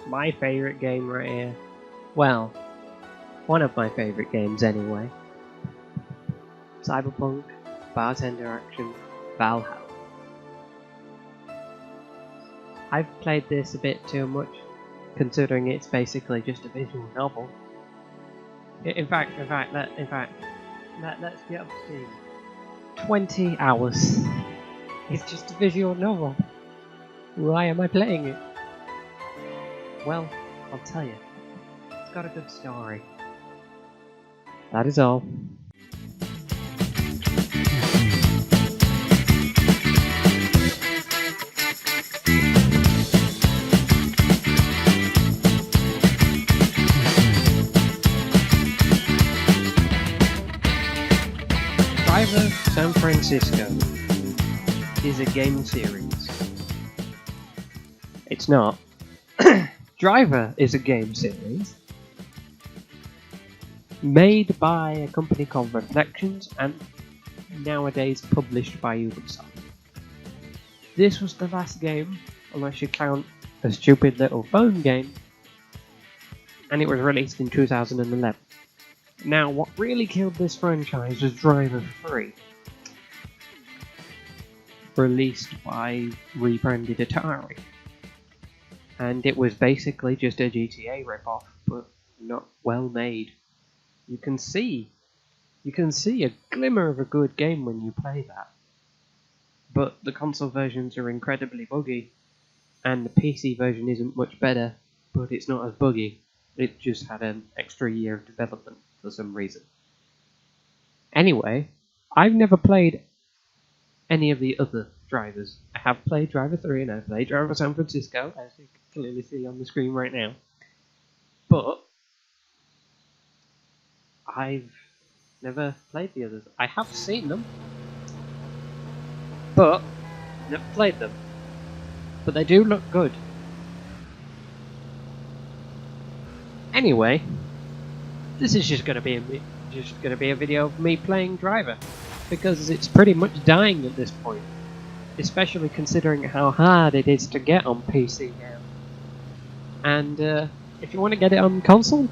my favourite game right here. Well, one of my favourite games anyway. Cyberpunk, Bartender Action, Valhalla. I've played this a bit too much, considering it's basically just a visual novel. In fact, let's get up to speed. 20 hours. It's just a visual novel. Why am I playing it? Well, I'll tell you. It's got a good story. That is all. Driver San Fracisco is a game series. It's not. Driver is a game series made by a company called Reflections and nowadays published by Ubisoft. This was the last game, unless you count a stupid little phone game, and it was released in 2011. Now, what really killed this franchise was Driver 3, released by rebranded Atari. And it was basically just a GTA ripoff, but not well made. You can see a glimmer of a good game when you play that. But the console versions are incredibly buggy, and the PC version isn't much better, but it's not as buggy. It just had an extra year of development for some reason. Anyway, I've never played any of the other drivers. I have played Driver 3 and I've played Driver San Fracisco, as you can clearly see on the screen right now. But I've never played the others. I have seen them, but never played them. But they do look good. Anyway, this is just going to be a video of me playing Driver, because it's pretty much dying at this point, especially considering how hard it is to get on PC now. And if you want to get it on console,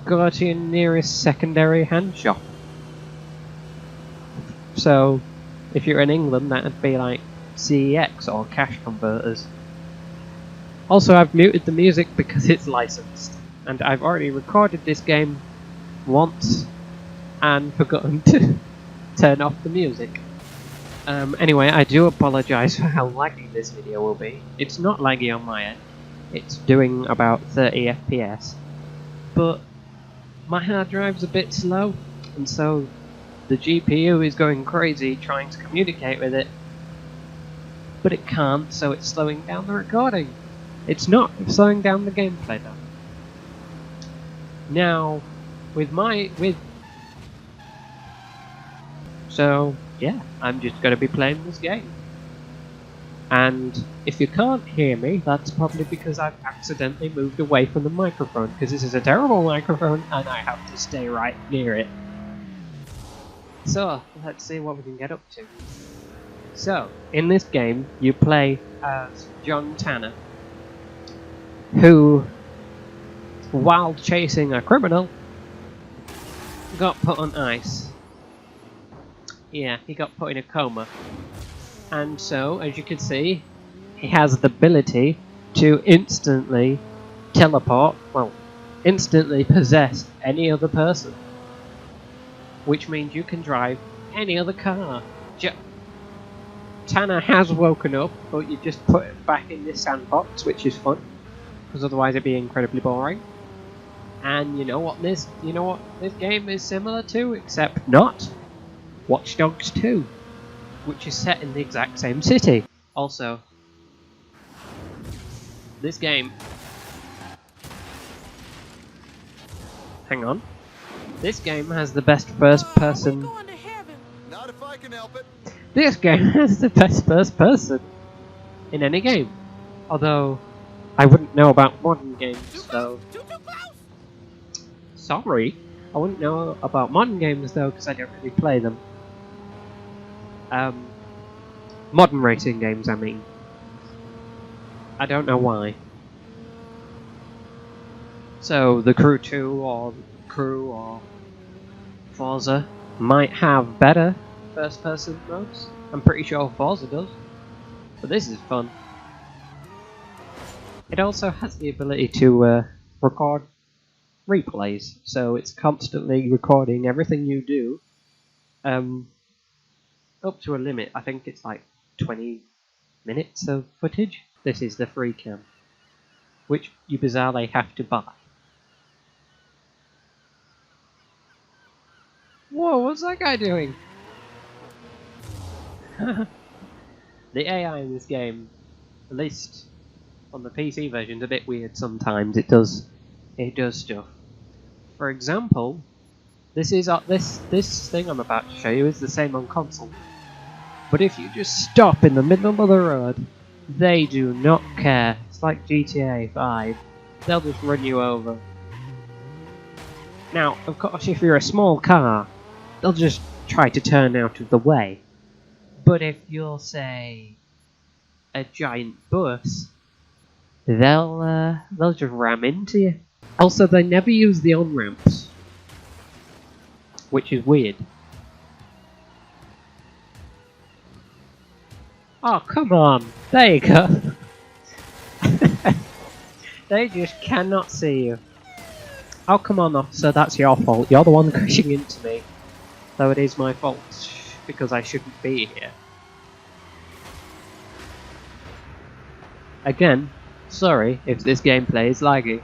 go to your nearest secondary hand shop. So, if you're in England, that'd be like CEX or Cash Converters. Also, I've muted the music because it's licensed, and I've already recorded this game once and forgotten to turn off the music. Anyway, I do apologise for how laggy this video will be. It's not laggy on my end. It's doing about 30 FPS. But my hard drive's a bit slow, and so the GPU is going crazy trying to communicate with it. But it can't, so it's slowing down the recording. It's not slowing down the gameplay though. Now, So, yeah, I'm just going to be playing this game. And if you can't hear me, that's probably because I've accidentally moved away from the microphone, because this is a terrible microphone and I have to stay right near it. So, let's see what we can get up to. So, in this game, you play as John Tanner, who, while chasing a criminal, got put on ice. Yeah, he got put in a coma. And so, as you can see, he has the ability to instantly teleport, well, instantly possess any other person. Which means you can drive any other car. Tanner has woken up, but you just put it back in this sandbox, which is fun, because otherwise it'd be incredibly boring. And you know what this game is similar to, except not? Watch Dogs 2, which is set in the exact same city. Also, this game... Hang on. This game has the best first-person... Not if I can help it. This game has the best first-person in any game. Although, I wouldn't know about modern games, though. Sorry, I wouldn't know about modern games, though, because I don't really play them. Modern racing games, I mean. I don't know why. So the Crew 2 or Crew or Forza might have better first-person modes. I'm pretty sure Forza does. But this is fun. It also has the ability to record replays, so it's constantly recording everything you do. Up to a limit, I think it's like 20 minutes of footage. This is the free cam, which you bizarrely have to buy. Whoa, what's that guy doing? The AI in this game, at least on the PC version, is a bit weird sometimes. It does stuff. For example, this thing I'm about to show you is the same on console. But if you just stop in the middle of the road, they do not care. It's like GTA 5. They'll just run you over. Now, of course, if you're a small car, they'll just try to turn out of the way. But if you're, say, a giant bus, they'll just ram into you. Also, they never use the on-ramps, which is weird. Oh, come on! There you go! They just cannot see you. Oh, come on, officer, that's your fault. You're the one crashing into me. Though it is my fault, because I shouldn't be here. Again, sorry if this gameplay is laggy.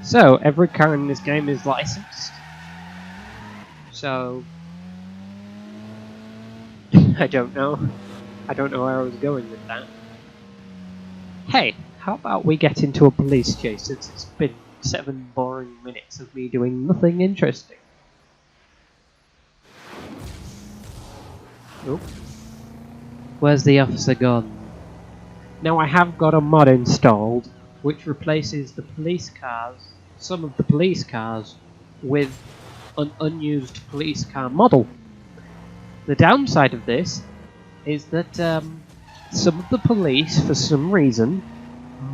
So, every car in this game is licensed. So... I don't know where I was going with that. Hey, how about we get into a police chase since it's been 7 boring minutes of me doing nothing interesting. Oop. Where's the officer gone? Now I have got a mod installed which replaces the police cars, some of the police cars, with an unused police car model. The downside of this is that some of the police, for some reason,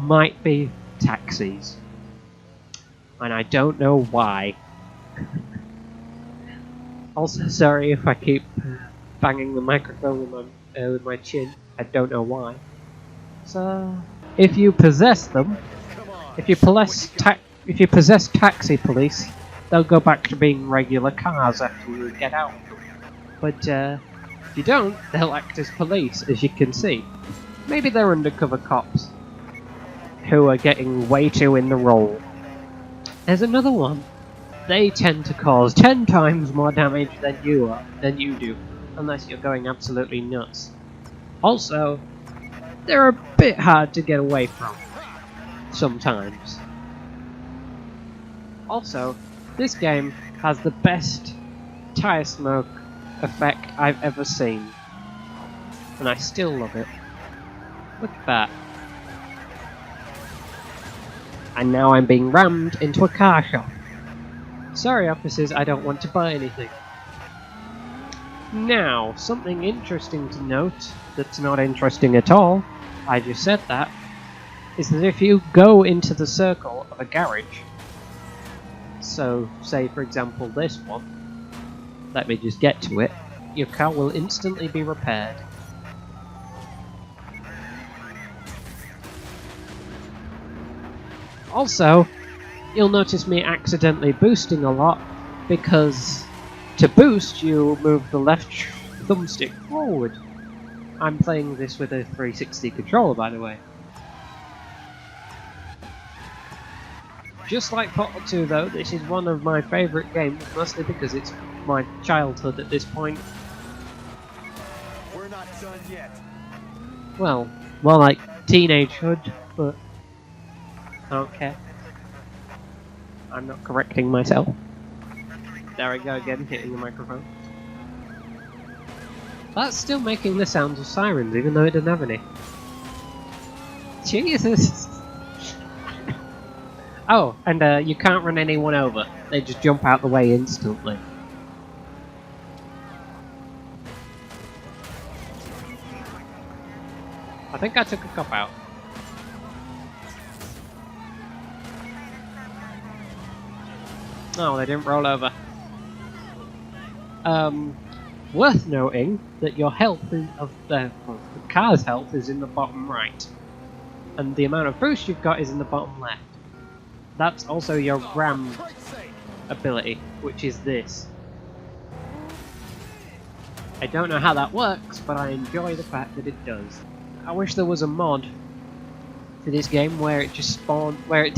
might be taxis. And I don't know why. Also, sorry if I keep banging the microphone with my chin. I don't know why. So, if you possess them, if you possess taxi police, they'll go back to being regular cars after you get out. But if you don't, they'll act as police, as you can see. Maybe they're undercover cops who are getting way too in the role. There's another one. They tend to cause 10 times more damage than you do, unless you're going absolutely nuts. Also, they're a bit hard to get away from, sometimes. Also, this game has the best tire smoke effect I've ever seen, and I still love it. Look at that. And now I'm being rammed into a car shop. Sorry officers, I don't want to buy anything. Now, something interesting to note, that's not interesting at all, I just said that, is that if you go into the circle of a garage, so say for example this one, let me just get to it, your car will instantly be repaired. Also, you'll notice me accidentally boosting a lot, because to boost you move the left thumbstick forward. I'm playing this with a 360 controller, by the way. Just like Portal 2 though, this is one of my favourite games, mostly because it's my childhood at this point. We're not done yet. Well, more like teenagehood, but I don't care. I'm not correcting myself. There I go again, hitting the microphone. That's still making the sounds of sirens, even though it doesn't have any. Jesus! Oh, and you can't run anyone over. They just jump out the way instantly. I think I took a cop out. Oh, they didn't roll over. Worth noting that your health of the car's health is in the bottom right, and the amount of boost you've got is in the bottom left. That's also your ram ability, which is this. I don't know how that works, but I enjoy the fact that it does. I wish there was a mod for this game where it just spawned, where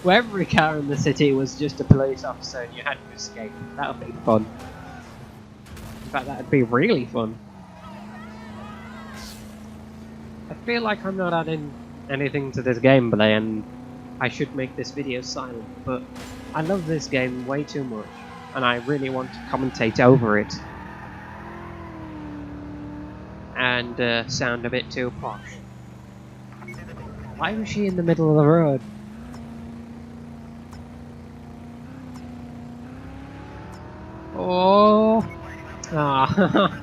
every car in the city was just a police officer and you had to escape. That would be fun. In fact, that would be really fun. I feel like I'm not adding anything to this gameplay and I should make this video silent, but I love this game way too much and I really want to commentate over it and sound a bit too posh. Why was she in the middle of the road? Oh! Ah.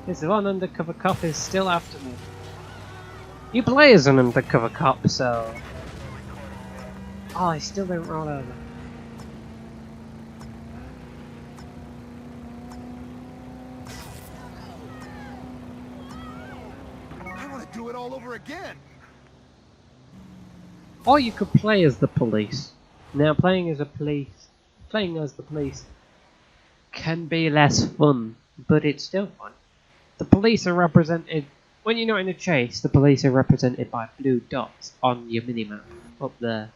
This one undercover cop is still after me. You play as an undercover cop, so... Oh, I still don't roll over. I want to do it all over again. Or you could play as the police. Now, playing as the police can be less fun, but it's still fun. The police are represented, when you're not in a chase, the police are represented by blue dots on your minimap, up there.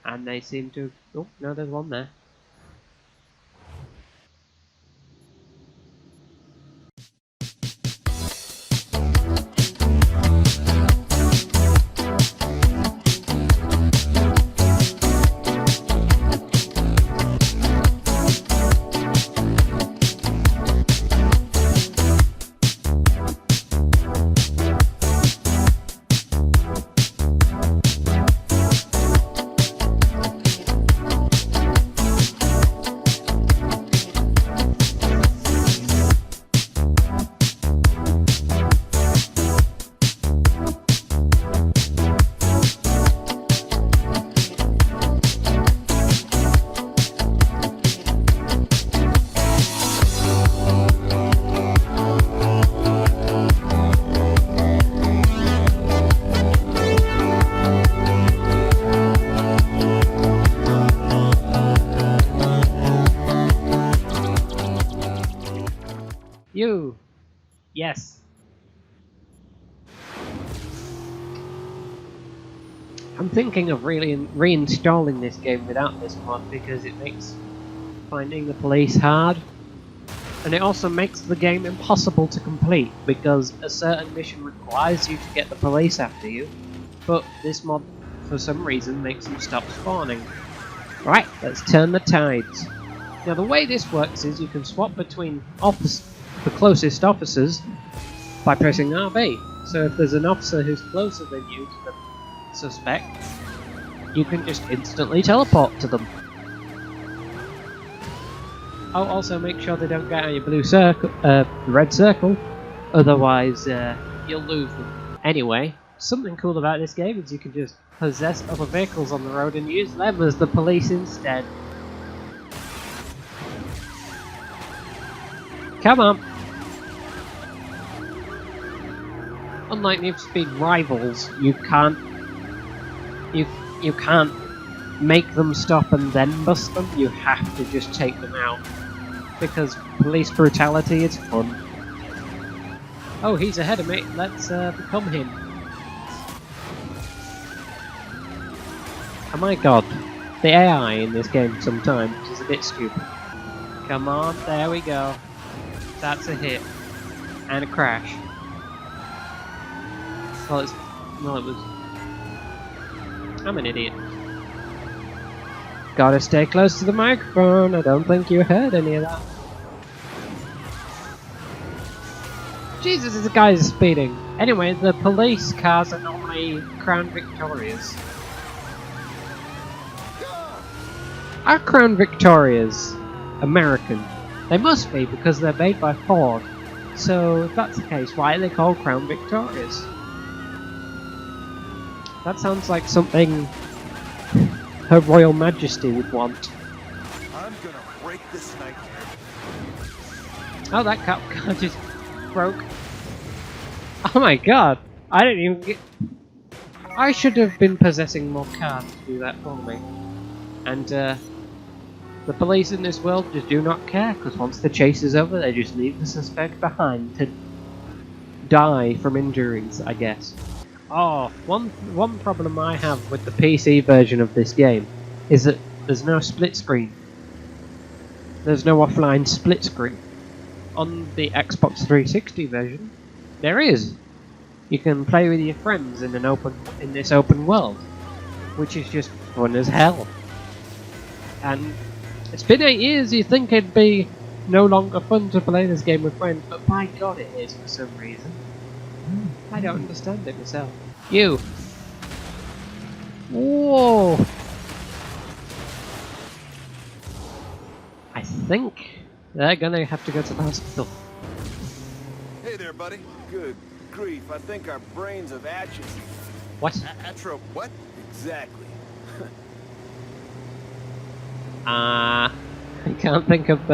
And they seem to, oh, no, there's one there. You! Yes! I'm thinking of really reinstalling this game without this mod because it makes finding the police hard. And it also makes the game impossible to complete because a certain mission requires you to get the police after you, but this mod for some reason makes them stop spawning. Right, let's turn the tides. Now the way this works is you can swap between the closest officers by pressing RB. So if there's an officer who's closer than you to the suspect, you can just instantly teleport to them. Oh, also make sure they don't get on your blue circle, red circle, otherwise you'll lose them. Anyway, something cool about this game is you can just possess other vehicles on the road and use them as the police instead. Come on! Unlike Need for Speed Rivals, you can't make them stop and then bust them. You have to just take them out because police brutality is fun. Oh, he's ahead of me. Let's become him. Oh my god, the AI in this game sometimes is a bit stupid. Come on, there we go. That's a hit and a crash. Well, it was. I'm an idiot. Gotta stay close to the microphone. I don't think you heard any of that. Jesus, this guy is speeding. Anyway, the police cars are normally Crown Victorias. Are Crown Victorias American? They must be because they're made by Ford. So if that's the case, why are they called Crown Victorias? That sounds like something Her Royal Majesty would want. I'm gonna break this nightmare. Oh, that car just broke. Oh my god! I didn't even get... I should have been possessing more cars to do that for me. And, the police in this world just do not care, because once the chase is over, they just leave the suspect behind to die from injuries, I guess. Oh, one problem I have with the PC version of this game is that there's no split screen. There's no offline split screen. On the Xbox 360 version, there is. You can play with your friends in this open world, which is just fun as hell. And it's been 8 years. You think it'd be no longer fun to play this game with friends, but by God, it is for some reason. I don't understand it myself. You. Whoa. I think they're gonna have to go to the hospital. Hey there, buddy. Good grief, I think our brains have atrophied. What? Atro, what? Exactly. I can't think of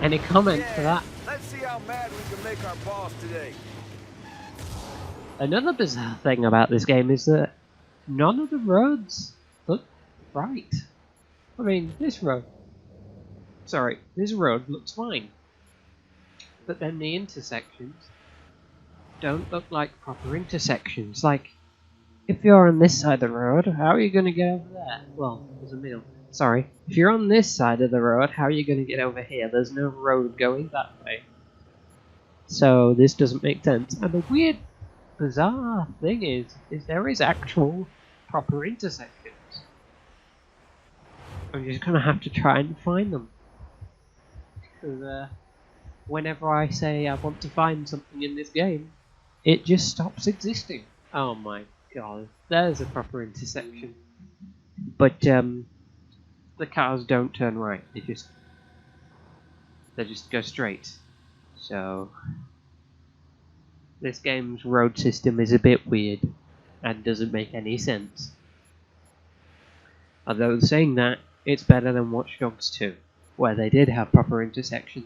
any comment for that. Let's see how mad we can make our boss today. Another bizarre thing about this game is that none of the roads look right. I mean, this road looks fine. But then the intersections don't look like proper intersections. Like, if you're on this side of the road, how are you going to get over there? Well, there's a middle. Sorry. If you're on this side of the road, how are you going to get over here? There's no road going that way. So this doesn't make sense. And the weird, bizarre thing is there is actual proper intersections. I'm just going to have to try and find them. Because whenever I say I want to find something in this game, it just stops existing. Oh my god, there's a proper intersection. But the cars don't turn right, they just go straight. So this game's road system is a bit weird and doesn't make any sense. Although saying that, it's better than Watch Dogs 2, where they did have proper intersections,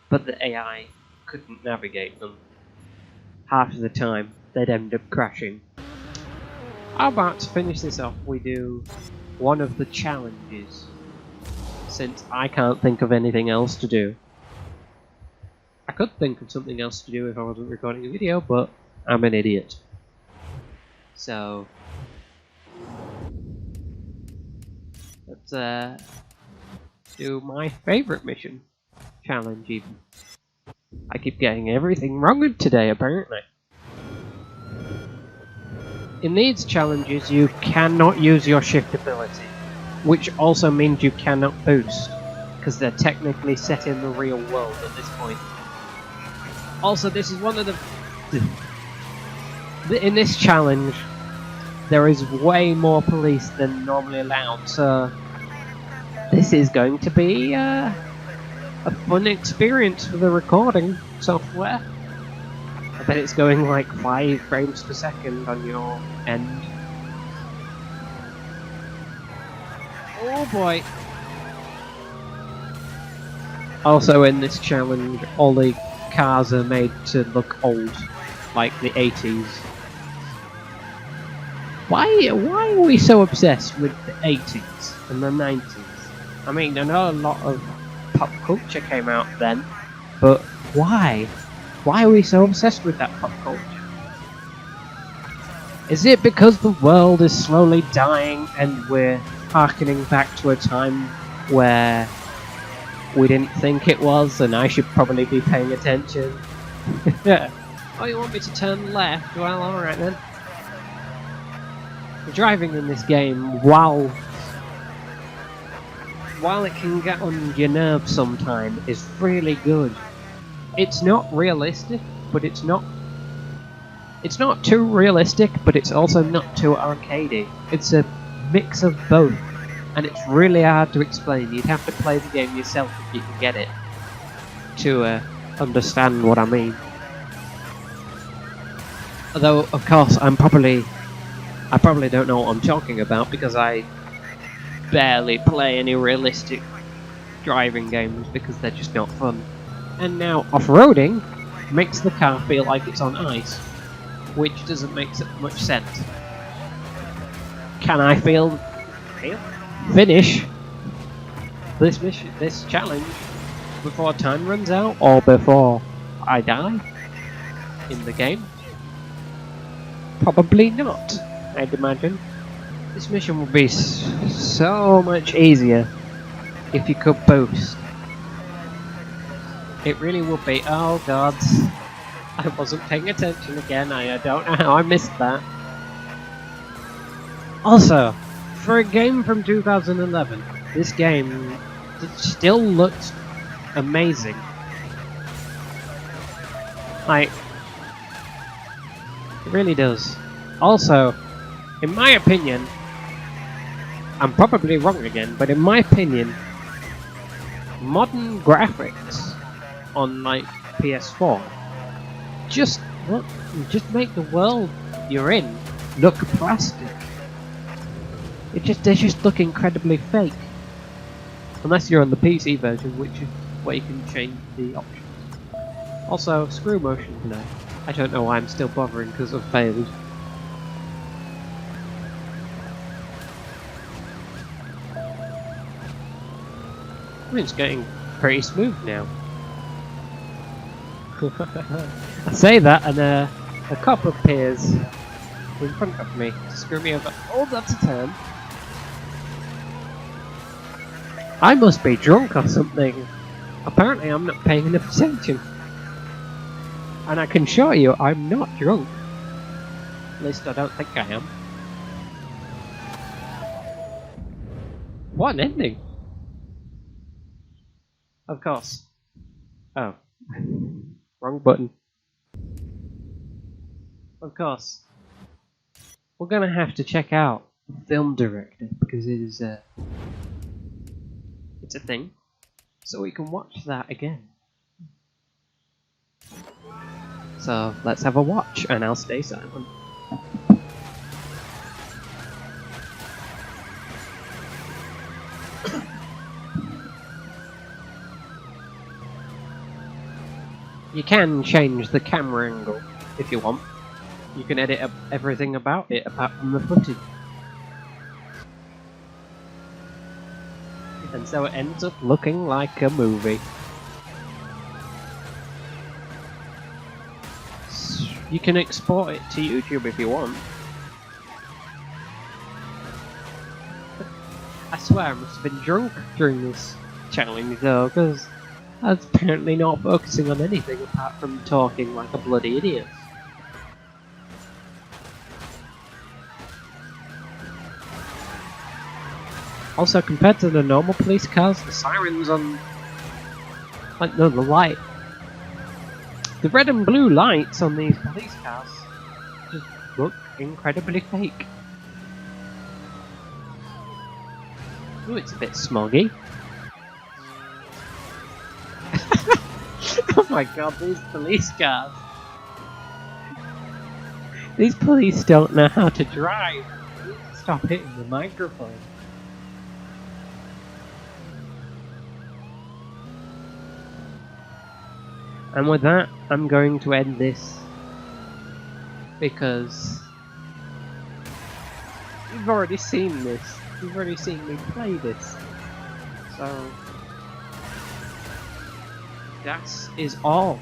but the AI couldn't navigate them. Half of the time, they'd end up crashing. How about to finish this off, we do one of the challenges, since I can't think of anything else to do. I could think of something else to do if I wasn't recording a video, but I'm an idiot. So let's do my favourite mission challenge even. I keep getting everything wrong today apparently. In these challenges you cannot use your shift ability, which also means you cannot boost, because they're technically set in the real world at this point. Also, this is one of the... In this challenge, there is way more police than normally allowed, so this is going to be a fun experience for the recording software. I bet it's going like 5 frames per second on your end. Oh boy! Also in this challenge, all the cars are made to look old, like the 80s. Why are we so obsessed with the 80s and the 90s? I mean, I know a lot of pop culture came out then, but why? Why are we so obsessed with that pop culture? Is it because the world is slowly dying and we're harkening back to a time where we didn't think it was and I should probably be paying attention? Oh, you want me to turn left? Well, alright then. The driving in this game, while it can get on your nerves sometimes, is really good. It's not realistic, but it's not too realistic, but it's also not too arcadey. It's a mix of both, and it's really hard to explain. You'd have to play the game yourself if you can get it to understand what I mean. Although, of course, I probably don't know what I'm talking about because I barely play any realistic driving games because they're just not fun. And now off-roading makes the car feel like it's on ice, which doesn't make much sense. Can I finish this challenge before time runs out, or before I die in the game? Probably not, I'd imagine. This mission would be so much easier if you could boost. It really would be. Oh god, I wasn't paying attention again. I don't know how I missed that. Also, for a game from 2011, this game still looks amazing. Like, it really does. Also, in my opinion, I'm probably wrong again, but in my opinion, modern graphics on like PS4 just make the world you're in look plastic. They just look incredibly fake. Unless you're on the PC version, which is where you can change the options. Also, screw motion today. I don't know why I'm still bothering because I've failed. I mean, it's getting pretty smooth now. I say that and a cop appears in front of me to screw me over. Oh, that's a turn. I must be drunk or something. Apparently I'm not paying enough attention. And I can show you I'm not drunk. At least I don't think I am. What an ending! Of course. Oh. Wrong button. Of course. We're gonna have to check out the film director because it is it's a thing. So we can watch that again. So let's have a watch and I'll stay silent. You can change the camera angle if you want. You can edit everything about it apart from the footage. And so it ends up looking like a movie. You can export it to YouTube if you want. I swear I must have been drunk during this challenge though, because I was apparently not focusing on anything apart from talking like a bloody idiot. Also, compared to the normal police cars, the sirens on... like, no, the light. The red and blue lights on these police cars just look incredibly fake. Ooh, it's a bit smoggy. Oh my god, these police cars. These police don't know how to drive. They need to stop hitting the microphone. And with that, I'm going to end this because you've already seen this. You've already seen me play this. So that is all.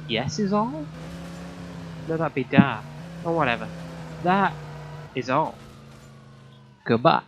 Yes is all? No, that'd be da. Or whatever. That is all. Goodbye.